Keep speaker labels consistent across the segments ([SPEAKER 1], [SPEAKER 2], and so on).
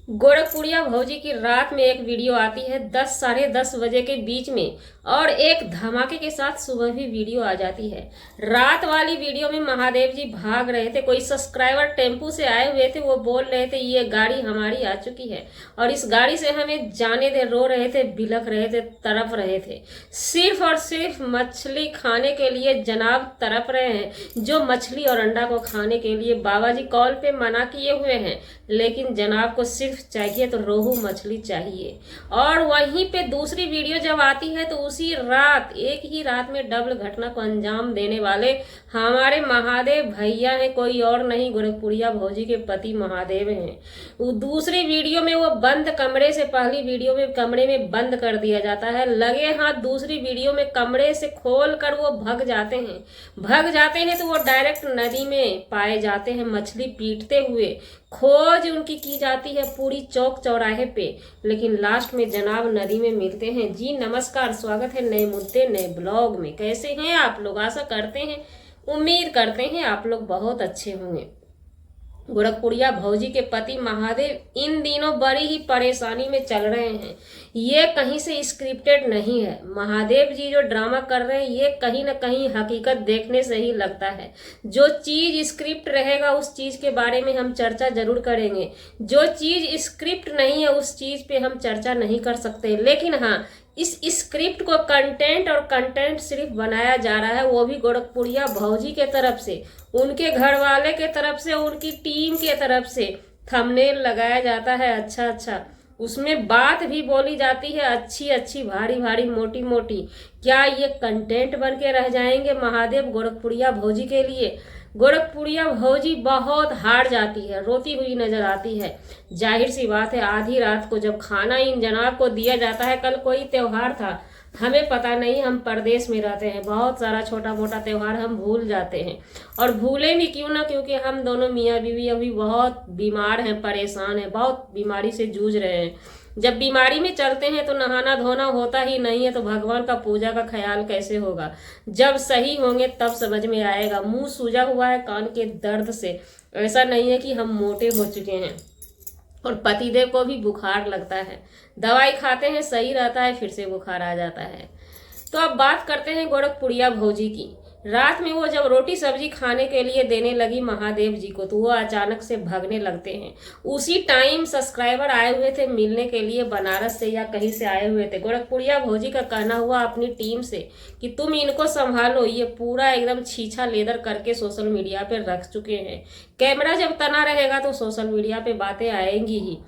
[SPEAKER 1] गोरखपुरिया भौजी की रात में एक वीडियो आती है 10 साढ़े 10 बजे के बीच में, और एक धमाके के साथ सुबह भी वीडियो आ जाती है। रात वाली वीडियो में महादेव जी भाग रहे थे, कोई सब्सक्राइबर टेम्पू से आए हुए थे, वो बोल रहे थे ये गाड़ी हमारी आ चुकी है और इस गाड़ी से हमें जाने दे। रो रहे थे, बिलख रहे थे, तड़प रहे थे। सिर्फ और सिर्फ मछली खाने के लिए जनाब तड़प रहे हैं। जो मछली और अंडा को खाने के लिए बाबा जी कॉल पे मना किए हुए हैं, लेकिन जनाब को सिर्फ चाहिए तो रोहू मछली चाहिए। और वहीं पे दूसरी वीडियो जब आती है तो उसी रात, एक ही रात में डबल घटना को अंजाम देने वाले हमारे महादेव भैया हैं, कोई और नहीं, गोरखपुरिया भौजी के पति महादेव हैं। वो दूसरी वीडियो में वो बंद कमरे से, पहली वीडियो में कमरे में बंद कर दिया जाता है, लगे हाथ दूसरी वीडियो में कमरे से खोल कर वो भग जाते हैं तो वो डायरेक्ट नदी में पाए जाते हैं मछली पीटते हुए। खोज उनकी की जाती है पूरी चौक चौराहे पे, लेकिन लास्ट में जनाब नदी में मिलते हैं। जी नमस्कार, स्वागत है नए मुद्दे नए ब्लॉग में। कैसे हैं आप लोग? आशा करते हैं, उम्मीद करते हैं आप लोग बहुत अच्छे होंगे। गोरखपुरिया भौजी के पति महादेव इन दिनों बड़ी ही परेशानी में चल रहे हैं। ये कहीं से स्क्रिप्टेड नहीं है। महादेव जी जो ड्रामा कर रहे हैं ये कहीं ना कहीं हकीकत देखने से ही लगता है। जो चीज स्क्रिप्ट रहेगा उस चीज के बारे में हम चर्चा जरूर करेंगे। जो चीज स्क्रिप्ट नहीं है उस चीज पे हम चर्चा नहीं कर सकते। लेकिन हाँ, इस स्क्रिप्ट को कंटेंट सिर्फ बनाया जा रहा है, वो भी गोरखपुरिया भौजी के तरफ से, उनके घर वाले के तरफ से, उनकी टीम के तरफ से थंबनेल लगाया जाता है। अच्छा, उसमें बात भी बोली जाती है अच्छी भारी मोटी मोटी। क्या ये कंटेंट बन के रह जाएंगे महादेव गोरखपुरिया भौजी के लिए? गोरखपुरिया भौजी बहुत हार जाती है, रोती हुई नजर आती है। जाहिर सी बात है, आधी रात को जब खाना इन जनाब को दिया जाता है, कल कोई त्योहार था, हमें पता नहीं, हम परदेश में रहते हैं, बहुत सारा छोटा मोटा त्योहार हम भूल जाते हैं। और भूले भी क्यों ना, क्योंकि हम दोनों मियाँ बीवी अभी बहुत बीमार हैं, परेशान हैं, बहुत बीमारी से जूझ रहे हैं। जब बीमारी में चलते हैं तो नहाना धोना होता ही नहीं है, तो भगवान का पूजा का ख्याल कैसे होगा? जब सही होंगे तब समझ में आएगा। मुंह सूजा हुआ है कान के दर्द से। ऐसा नहीं है कि हम मोटे हो चुके हैं। और पतिदेव को भी बुखार लगता है, दवाई खाते हैं सही रहता है, फिर से बुखार आ जाता है। तो अब बात करते हैं गोरखपुरिया भौजी की। रात में वो जब रोटी सब्जी खाने के लिए देने लगी महादेव जी को, तो वो अचानक से भागने लगते हैं। उसी टाइम सब्सक्राइबर आए हुए थे मिलने के लिए, बनारस से या कहीं से आए हुए थे। गोरखपुरिया भौजी का कहना हुआ अपनी टीम से कि तुम इनको संभालो, ये पूरा एकदम छीछा लेदर करके सोशल मीडिया पे रख चुके हैं। कैमरा जब तना रहेगा तो सोशल मीडिया पे बातें आएंगी ही।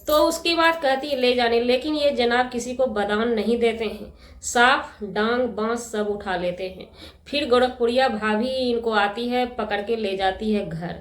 [SPEAKER 1] तो उसकी बात कहती है ले जाने, लेकिन ये जनाब किसी को बादाम नहीं देते हैं, साफ डांग बांस सब उठा लेते हैं। फिर गोरखपुरिया भाभी इनको आती है, पकड़ के ले जाती है घर,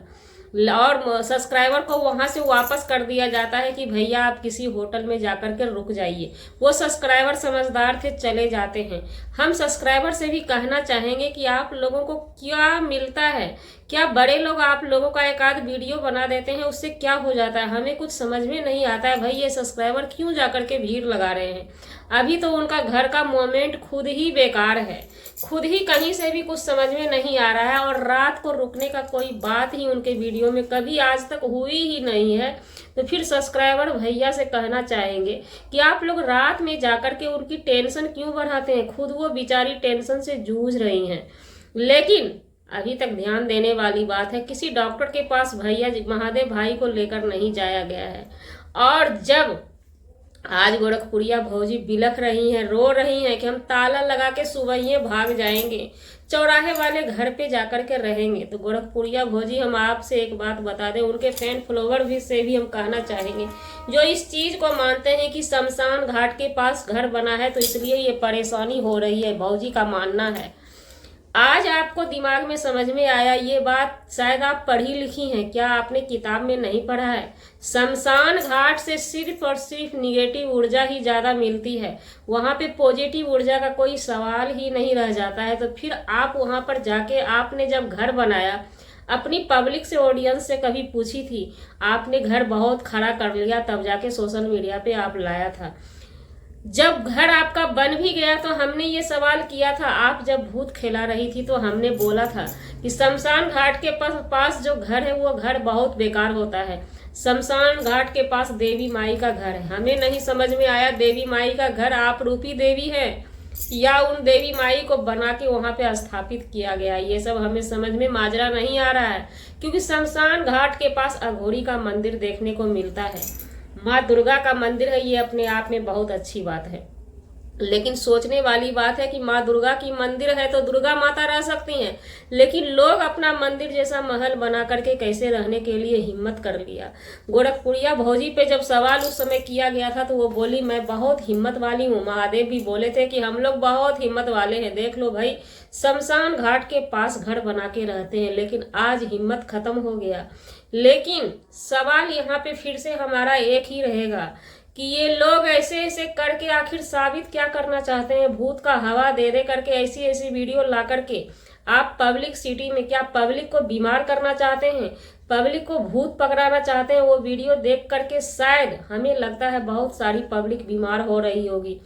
[SPEAKER 1] और सब्सक्राइबर को वहां से वापस कर दिया जाता है कि भैया आप किसी होटल में जाकर के रुक जाइए। वो सब्सक्राइबर समझदार थे, चले जाते हैं। हम सब्सक्राइबर से भी कहना चाहेंगे कि आप लोगों को क्या मिलता है? क्या बड़े लोग आप लोगों का एक आध वीडियो बना देते हैं, उससे क्या हो जाता है? हमें कुछ समझ में नहीं आता है भाई, ये सब्सक्राइबर क्यों जाकर के भीड़ लगा रहे हैं? अभी तो उनका घर का मोमेंट खुद ही बेकार है, खुद ही कहीं से भी कुछ समझ में नहीं आ रहा है। और रात को रुकने का कोई बात ही उनके वीडियो में कभी आज तक हुई ही नहीं है। तो फिर सब्सक्राइबर भैया से कहना चाहेंगे कि आप लोग रात में जाकर के उनकी टेंशन क्यों बढ़ाते हैं? खुद वो बेचारी टेंशन से जूझ रही हैं। लेकिन अभी तक ध्यान देने वाली बात है, किसी डॉक्टर के पास भैया महादेव भाई को लेकर नहीं जाया गया है। और जब आज गोरखपुरिया भौजी बिलख रही हैं, रो रही हैं कि हम ताला लगा के सुबह ही भाग जाएंगे, चौराहे वाले घर पे जाकर के रहेंगे, तो गोरखपुरिया भौजी हम आपसे एक बात बता दें, उनके फैन फॉलोवर भी से भी हम कहना चाहेंगे, जो इस चीज को मानते हैं कि शमशान घाट के पास घर बना है तो इसलिए ये परेशानी हो रही है, भौजी का मानना है। आज आपको दिमाग में समझ में आया ये बात, शायद आप पढ़ी लिखी हैं, क्या आपने किताब में नहीं पढ़ा है? शमशान घाट से सिर्फ और सिर्फ निगेटिव ऊर्जा ही ज्यादा मिलती है, वहां पे पॉजिटिव ऊर्जा का कोई सवाल ही नहीं रह जाता है। तो फिर आप वहां पर जाके, आपने जब घर बनाया, अपनी पब्लिक से, ऑडियंस से कभी पूछी थी? आपने घर बहुत खड़ा कर लिया, तब जाके सोशल मीडिया पे आप लाया था। जब घर आपका बन भी गया तो हमने ये सवाल किया था, आप जब भूत खिला रही थी तो हमने बोला था कि शमशान घाट के पास जो घर है वो घर बहुत बेकार होता है। शमशान घाट के पास देवी माई का घर है। हमें नहीं समझ में आया देवी माई का घर आप रूपी देवी है या उन देवी माई को बना के वहां पे स्थापित किया गया। ये सब हमें समझ में माजरा नहीं आ रहा है, क्योंकि शमशान घाट के पास अघोरी का मंदिर देखने को मिलता है, माँ दुर्गा का मंदिर है, ये अपने आप में बहुत अच्छी बात है। लेकिन सोचने वाली बात है कि माँ दुर्गा की मंदिर है तो दुर्गा माता रह सकती हैं, लेकिन लोग अपना मंदिर जैसा महल बना करके कैसे रहने के लिए हिम्मत कर लिया। गोरखपुरिया भौजी पे जब सवाल उस समय किया गया था तो वो बोली मैं बहुत हिम्मत वाली हूँ। महादेव भी बोले थे कि हम लोग बहुत हिम्मत वाले हैं, देख लो भाई शमशान घाट के पास घर बना के रहते हैं, लेकिन आज हिम्मत खत्म हो गया। लेकिन सवाल यहाँ पे फिर से हमारा एक ही रहेगा कि ये लोग ऐसे ऐसे करके आखिर साबित क्या करना चाहते हैं। भूत का हवा दे दे करके ऐसी ऐसी वीडियो ला करके आप पब्लिक सिटी में क्या पब्लिक को बीमार करना चाहते हैं, पब्लिक को भूत पकड़ाना चाहते हैं। वो वीडियो देख करके शायद हमें लगता है बहुत सारी पब्लिक बीमार हो रही होगी,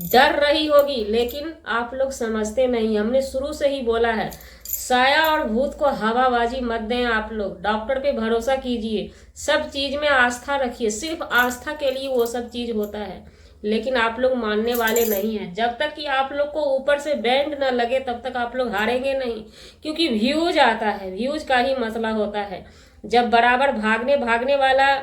[SPEAKER 1] डर रही होगी, लेकिन आप लोग समझते नहीं। हमने शुरू से ही बोला है साया और भूत को हवाबाजी मत दें। आप लोग डॉक्टर पे भरोसा कीजिए, सब चीज में आस्था रखिए, सिर्फ आस्था के लिए वो सब चीज होता है। लेकिन आप लोग मानने वाले नहीं हैं। जब तक कि आप लोग को ऊपर से बैंड न लगे तब तक आप लोग हारेंगे नहीं, क्योंकि व्यूज आता है, व्यूज का ही मसला होता है। जब बराबर भागने वाला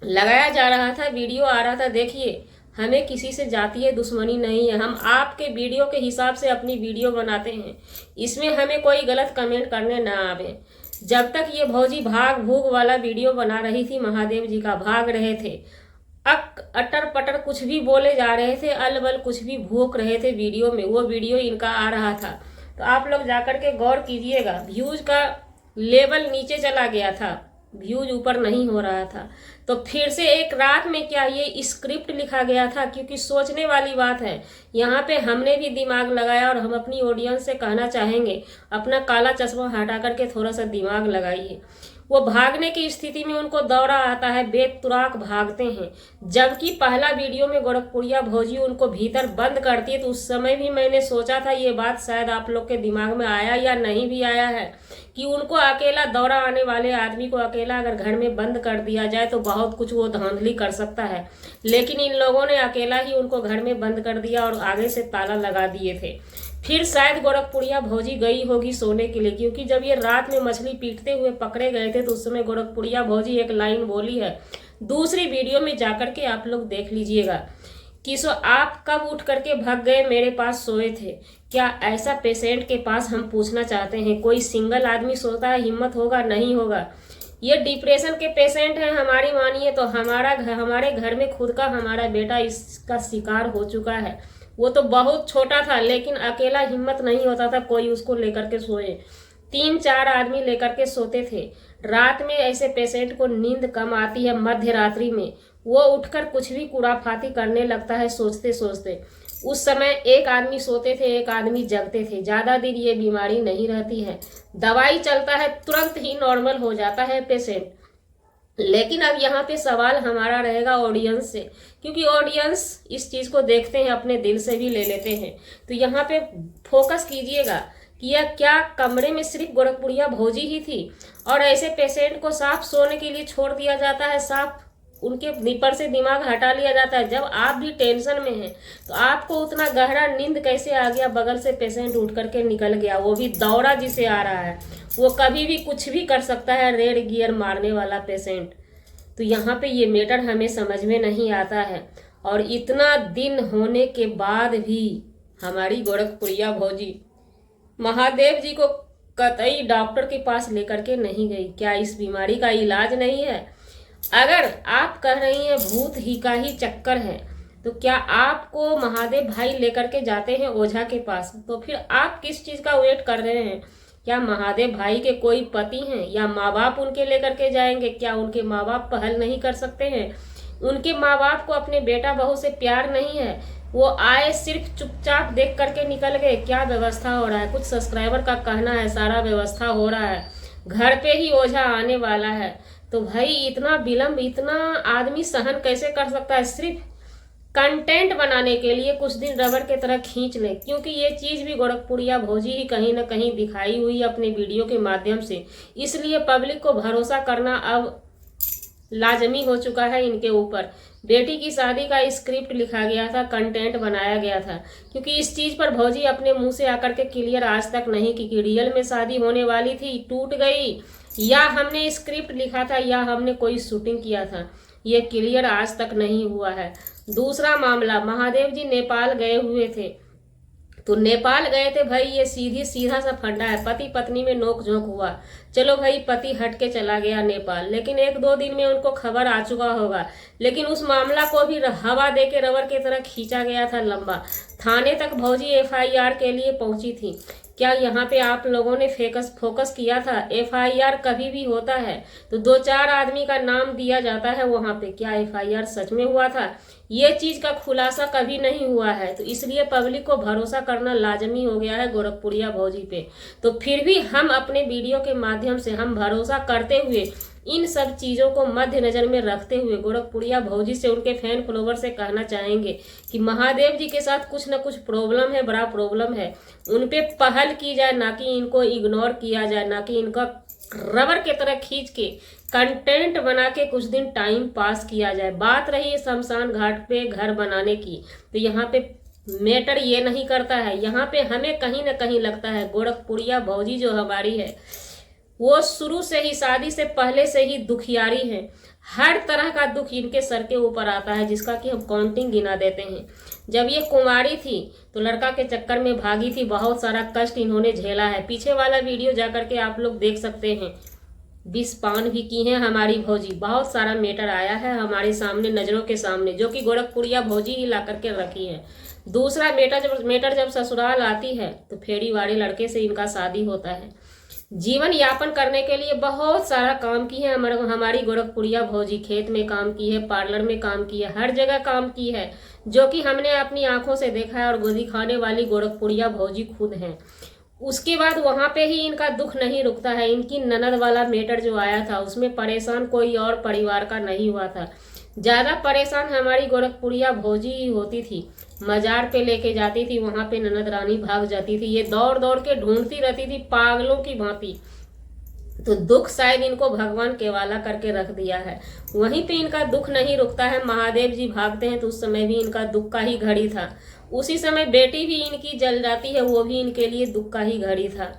[SPEAKER 1] लगाया जा रहा था, वीडियो आ रहा था, देखिए हमें किसी से जातीय दुश्मनी नहीं है, हम आपके वीडियो के हिसाब से अपनी वीडियो बनाते हैं, इसमें हमें कोई गलत कमेंट करने ना आवे। जब तक ये भौजी भाग भूग वाला वीडियो बना रही थी, महादेव जी का भाग रहे थे, अटर पटर कुछ भी बोले जा रहे थे, अलबल कुछ भी भूक रहे थे वीडियो में, वो वीडियो इनका आ रहा था। तो आप लोग जाकर के गौर कीजिएगा, व्यूज का लेवल नीचे चला गया था, व्यूज ऊपर नहीं हो रहा था। तो फिर से एक रात में क्या ये स्क्रिप्ट लिखा गया था? क्योंकि सोचने वाली बात है, यहाँ पे हमने भी दिमाग लगाया और हम अपनी ऑडियंस से कहना चाहेंगे अपना काला चश्मा हटा करके थोड़ा सा दिमाग लगाइए। वो भागने की स्थिति में उनको दौरा आता है, बेतुराक भागते हैं, जबकि पहला वीडियो में गोरखपुरिया भौजी उनको भीतर बंद करती है। तो उस समय भी मैंने सोचा था, ये बात शायद आप लोग के दिमाग में आया या नहीं भी आया है, कि उनको अकेला दौरा आने वाले आदमी को अकेला अगर घर में बंद कर दिया जाए तो बहुत कुछ वो धांधली कर सकता है। लेकिन इन लोगों ने अकेला ही उनको घर में बंद कर दिया और आगे से ताला लगा दिए थे। फिर शायद गोरखपुरिया भौजी गई होगी सोने के लिए, क्योंकि जब ये रात में मछली पीटते हुए पकड़े गए थे तो उस समय गोरखपुरिया भौजी एक लाइन बोली है, दूसरी वीडियो में जाकर के आप लोग देख लीजिएगा कि सो आप कब उठ करके भाग गए, मेरे पास सोए थे क्या? ऐसा पेशेंट के पास हम पूछना चाहते हैं, कोई सिंगल आदमी सोता है, हिम्मत होगा? नहीं होगा। ये डिप्रेशन के पेशेंट हैं, हमारी मानिए तो हमारे घर में खुद का हमारा बेटा इसका शिकार हो चुका है। वो तो बहुत छोटा था, लेकिन अकेला हिम्मत नहीं होता था कोई उसको लेकर के सोए, 3-4 आदमी लेकर के सोते थे। रात में ऐसे पेशेंट को नींद कम आती है, मध्य रात्रि में वो उठकर कुछ भी कुराफाती करने लगता है सोचते सोचते। उस समय एक आदमी सोते थे, एक आदमी जगते थे। ज़्यादा दिन ये बीमारी नहीं रहती है, दवाई चलता है, तुरंत ही नॉर्मल हो जाता है पेशेंट। लेकिन अब यहाँ पे सवाल हमारा रहेगा ऑडियंस से, क्योंकि ऑडियंस इस चीज़ को देखते हैं, अपने दिल से भी ले लेते हैं। तो यहाँ पे फोकस कीजिएगा कि यह क्या कमरे में सिर्फ गोरखपुरिया भौजी ही थी और ऐसे पेशेंट को साफ सोने के लिए छोड़ दिया जाता है, साफ उनके ऊपर से दिमाग हटा लिया जाता है। जब आप भी टेंशन में हैं तो आपको उतना गहरा नींद कैसे आ गया? बगल से पेशेंट उठ करके निकल गया, वो भी दौरा जिसे आ रहा है, वो कभी भी कुछ भी कर सकता है, रेड गियर मारने वाला पेशेंट। तो यहाँ पे ये मैटर हमें समझ में नहीं आता है। और इतना दिन होने के बाद भी हमारी गोरखपुरिया भौजी महादेव जी को कतई डॉक्टर के पास लेकर के नहीं गई। क्या इस बीमारी का इलाज नहीं है? अगर आप कह रही हैं भूत ही का ही चक्कर है, तो क्या आपको महादेव भाई लेकर के जाते हैं ओझा के पास, तो फिर आप किस चीज़ का वेट कर रहे हैं? क्या महादेव भाई के कोई पति हैं या माँ बाप उनके लेकर के जाएंगे? क्या उनके माँ बाप पहल नहीं कर सकते हैं? उनके माँ बाप को अपने बेटा बहू से प्यार नहीं है? वो आए सिर्फ चुपचाप देख करके निकल गए। क्या व्यवस्था हो रहा है? कुछ सब्सक्राइबर का कहना है सारा व्यवस्था हो रहा है, घर पे ही ओझा आने वाला है। तो भाई इतना विलम्ब, इतना आदमी सहन कैसे कर सकता है? सिर्फ कंटेंट बनाने के लिए कुछ दिन रबर के तरह खींच ले, क्योंकि ये चीज़ भी गोरखपुरिया भौजी ही कहीं ना कहीं दिखाई हुई अपने वीडियो के माध्यम से। इसलिए पब्लिक को भरोसा करना अब लाजमी हो चुका है इनके ऊपर। बेटी की शादी का स्क्रिप्ट लिखा गया था, कंटेंट बनाया गया था, क्योंकि इस चीज पर भौजी अपने मुंह से आकर के क्लियर आज तक नहीं कि रियल में शादी होने वाली थी, टूट गई, या हमने स्क्रिप्ट लिखा था, या हमने कोई शूटिंग किया था। ये क्लियर आज तक नहीं हुआ है। दूसरा मामला, महादेव जी नेपाल गए हुए थे, तो नेपाल गए थे भाई, ये सीधा सा फंडा है। पति पत्नी में नोक झोंक हुआ, चलो भाई पति हट के चला गया नेपाल, लेकिन 1-2 दिन में उनको खबर आ चुका होगा, लेकिन उस मामला को भी हवा दे के रबर की तरह खींचा गया था लंबा। थाने तक भौजी FIR के लिए पहुंची थी। क्या यहाँ पे आप लोगों ने फोकस किया था? FIR कभी भी होता है तो 2-4 आदमी का नाम दिया जाता है वहां पे, क्या FIR सच में हुआ था? ये चीज का खुलासा कभी नहीं हुआ है, तो इसलिए पब्लिक को भरोसा करना लाजमी हो गया है गोरखपुरिया भौजी पे। तो फिर भी हम अपने वीडियो के माध्यम से हम भरोसा करते हुए, इन सब चीजों को मद्देनजर में रखते हुए गोरखपुरिया भौजी से, उनके फैन फॉलोवर से कहना चाहेंगे कि महादेव जी के साथ कुछ न कुछ प्रॉब्लम है, बड़ा प्रॉब्लम है। उन पे पहल की जाए, ना कि इनको इग्नोर किया जाए, ना कि इनका रबर की तरह खींच के कंटेंट बना के कुछ दिन टाइम पास किया जाए। बात रही शमशान घाट पे घर बनाने की, तो यहाँ पे मैटर ये नहीं करता है। यहाँ पे हमें कहीं ना कहीं लगता है गोरखपुरिया भौजी जो हमारी है, वो शुरू से ही, शादी से पहले से ही दुखियारी है। हर तरह का दुख इनके सर के ऊपर आता है, जिसका कि हम काउंटिंग गिना देते हैं। जब ये कुंवारी थी तो लड़का के चक्कर में भागी थी, बहुत सारा कष्ट इन्होंने झेला है। पीछे वाला वीडियो जाकर के आप लोग देख सकते हैं। 20 पान भी की हैं हमारी भौजी। बहुत सारा मैटर आया है हमारे सामने, नजरों के सामने, जो कि गोरखपुरिया भौजी ही ला करके रखी है। दूसरा मैटर जब ससुराल आती है तो फेरी वाले लड़के से इनका शादी होता है। जीवन यापन करने के लिए बहुत सारा काम की है हमारी गोरखपुरिया भौजी। खेत में काम की है, पार्लर में काम की है, हर जगह काम की है, जो कि हमने अपनी आंखों से देखा है, और गोदी खाने वाली गोरखपुरिया भौजी खुद हैं। उसके बाद वहां पे ही इनका दुख नहीं रुकता है। इनकी ननद वाला मैटर जो आया था, उसमें परेशान कोई और परिवार का नहीं हुआ था। ज्यादा परेशान हमारी गोरखपुरिया भौजी ही होती थी। मजार पे लेके जाती थी, वहां पे ननद रानी भाग जाती थी, ये दौड़ दौड़ के ढूंढती रहती थी पागलों की भांति। तो दुख शायद इनको भगवान केवाला करके रख दिया है। वहीं पे इनका दुख नहीं रुकता है। महादेव जी भागते हैं तो उस समय भी इनका दुख का ही घड़ी था। उसी समय बेटी भी इनकी जल जाती है, वो भी इनके लिए दुख का ही घड़ी था।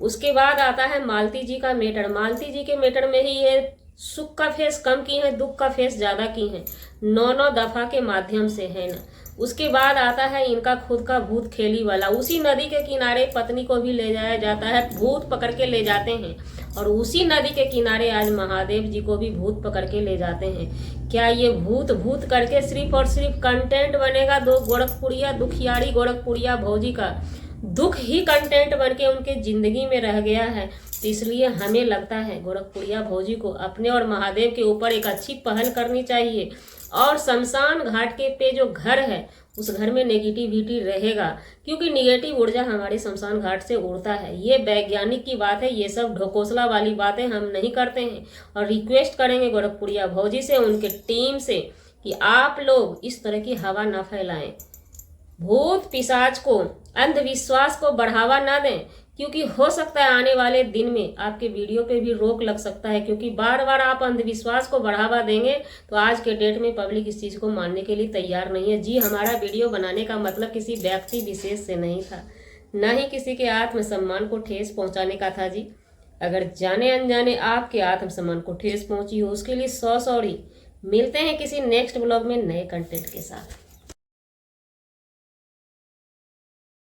[SPEAKER 1] उसके बाद आता है मालती जी का मैटर। मालती जी के मैटर में ही ये सुख का फेस कम की है, दुख का फेस ज्यादा की है। 9 दफा के माध्यम से है ना। उसके बाद आता है इनका खुद का भूत खेली वाला। उसी नदी के किनारे पत्नी को भी ले जाया जाता है, भूत पकड़ के ले जाते हैं, और उसी नदी के किनारे आज महादेव जी को भी भूत पकड़ के ले जाते हैं। क्या ये भूत भूत करके सिर्फ और सिर्फ कंटेंट बनेगा? दो गोरखपुरिया दुखियारी गोरखपुरिया भौजी का दुख ही कंटेंट बन के उनके जिंदगी में रह गया है। तो इसलिए हमें लगता है गोरखपुरिया भौजी को अपने और महादेव के ऊपर एक अच्छी पहल करनी चाहिए, और शमशान घाट के पे जो घर है उस घर में नेगेटिविटी रहेगा, क्योंकि नेगेटिव ऊर्जा हमारे शमशान घाट से उड़ता है। ये वैज्ञानिक की बात है, ये सब ढकोसला वाली बातें हम नहीं करते हैं। और रिक्वेस्ट करेंगे गोरखपुरिया भौजी से, उनके टीम से, कि आप लोग इस तरह की हवा न फैलाएं, भूत पिशाच को, अंधविश्वास को बढ़ावा ना दें, क्योंकि हो सकता है आने वाले दिन में आपके वीडियो पे भी रोक लग सकता है। क्योंकि बार बार आप अंधविश्वास को बढ़ावा देंगे तो आज के डेट में पब्लिक इस चीज़ को मानने के लिए तैयार नहीं है। जी, हमारा वीडियो बनाने का मतलब किसी व्यक्ति विशेष से नहीं था, न ही किसी के आत्मसम्मान को ठेस पहुंचाने का था। जी, अगर जाने अनजाने आपके आत्मसम्मान को ठेस पहुंची हो उसके लिए 100 सॉरी। मिलते हैं किसी नेक्स्ट ब्लॉग में नए कंटेंट के साथ।